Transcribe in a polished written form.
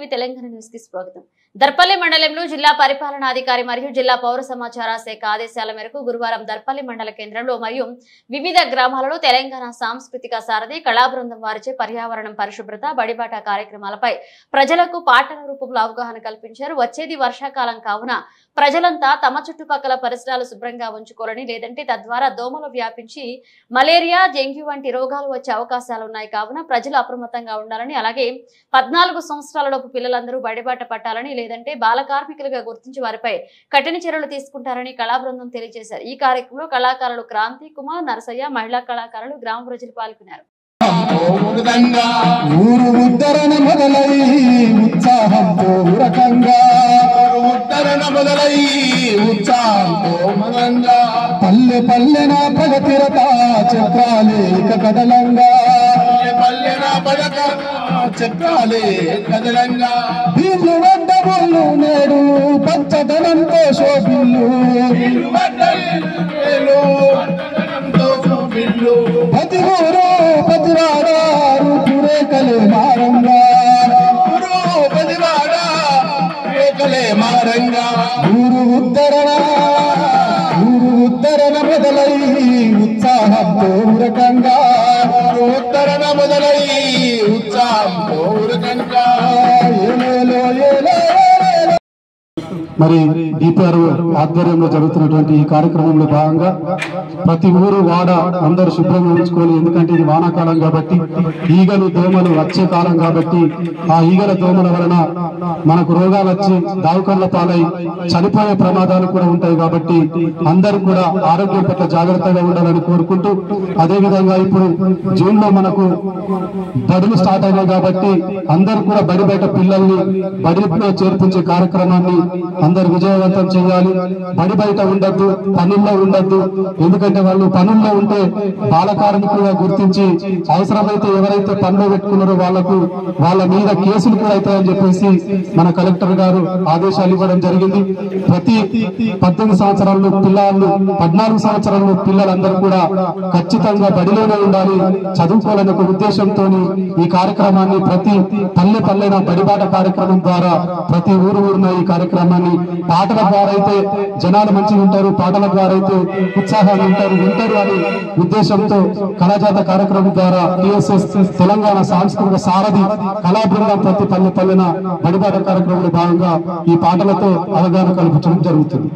TV Telangana news కి స్వాగతం. దర్పల్లి మండలంలో జిల్లా పరిపాలనాధికారి మరియు జిల్లా పౌర సమాచార శాఖ ఆదేశాల మేరకు గురువారం దర్పల్లి మండల కేంద్రంలో మరియు వివిధ గ్రామాలలో తెలంగాణ సాంస్కృతిక సారథి కళా బృందం వారిచే పర్యావరణం పరిశుభ్రత బడిబాట కార్యక్రమాలపై ప్రజలకు పాటల రూపంలో అవగాహన కల్పించారు. వచ్చేది వర్షాకాలం కావున ప్రజలంతా తమ చుట్టుపక్కల పరిసరాలు శుభ్రంగా ఉంచుకోవాలని, లేదంటే తద్వారా దోమలు వ్యాపించి మలేరియా, డెంగ్యూ వంటి రోగాలు వచ్చే అవకాశాలు ఉన్నాయి. కావున ప్రజలు అప్రమత్తంగా ఉండాలని, అలాగే 14 సంవత్సరాలలోపు పిల్లలందరూ బడిబాట పట్టాలని, లేదంటే బాల కార్మికులుగా గుర్తించి వారిపై కఠిన చర్యలు తీసుకుంటారని కళా బృందం తెలియజేశారు. ఈ కార్యక్రమంలో కళాకారులు క్రాంతి కుమార్, నరసయ్య, మహిళా కళాకారులు, గ్రామ ప్రజలు పాల్గొన్నారు. ఊరు ఉద్ధరణ మొదలై ఉత్సాహంతో ఉరకంగా పల్లె పల్లెన ప్రగతిరత చక్రాలే కదలంగా వీళ్ళు వడ్డబోళ్ళు నేడు పచ్చదనంతో శోభిల్లు ప్రతి ఊరు ప్రతివాడారు పురేకలే మారంగా ఊరు ఉద్ధరణ మొదలై ఉత్సాహంతో ఉరకంగా మరి డిపిఆర్ ఆధ్వర్యంలో జరుగుతున్నటువంటి ఈ కార్యక్రమంలో భాగంగా ప్రతి ఊరు వాడ అందరూ శుభ్రంగా ఉంచుకోవాలి. ఎందుకంటే ఇది వానాకాలం కాబట్టి ఈగలు దోమలు వచ్చే కాలం కాబట్టి ఆ ఈగల దోమల వలన మనకు రోగాలు వచ్చి దావకాల పాలై చనిపోయే ప్రమాదాలు కూడా ఉంటాయి. కాబట్టి అందరూ కూడా ఆరోగ్యం పట్ల జాగ్రత్తగా ఉండాలని కోరుకుంటూ, అదేవిధంగా ఇప్పుడు జూన్ లో మనకు బడులు స్టార్ట్ అయినాయి కాబట్టి అందరూ కూడా బడి బయట పిల్లల్ని బడిలో చేర్పించే కార్యక్రమాన్ని అందరు విజయవంతం చేయాలి. బడి బయట ఉండద్దు, పనుల్లో ఉండద్దు. ఎందుకంటే వాళ్ళు పనుల్లో ఉంటే బాల కార్మికులుగా గుర్తించి అవసరమైతే ఎవరైతే పనులు పెట్టుకున్నారో వాళ్ళ మీద కేసులు కూడా అవుతాయని చెప్పేసి మన కలెక్టర్ గారు ఆదేశాలు ఇవ్వడం జరిగింది. ప్రతి 18 సంవత్సరాలు పిల్లలు 14 సంవత్సరాలు పిల్లలందరూ కూడా ఖచ్చితంగా బడిలోనే ఉండాలి, చదువుకోవాలనే ఒక ఉద్దేశంతో ఈ కార్యక్రమాన్ని ప్రతి పల్లెన బడిబాట కార్యక్రమం ద్వారా ప్రతి ఊరున ఈ కార్యక్రమాన్ని పాటల ద్వారా అయితే జనాలు మంచిగా ఉంటారు, పాటల ద్వారా అయితే ఉత్సాహాన్ని ఉంటారు అనే ఉద్దేశంతో కళాజాత కార్యక్రమం ద్వారా టిఎస్ఎస్ తెలంగాణ సాంస్కృతిక సారథి కళా బృందం ప్రతి పల్లెన బడిబాట కార్యక్రమంలో భాగంగా ఈ పాటలతో అవగాహన కల్పించడం జరుగుతుంది.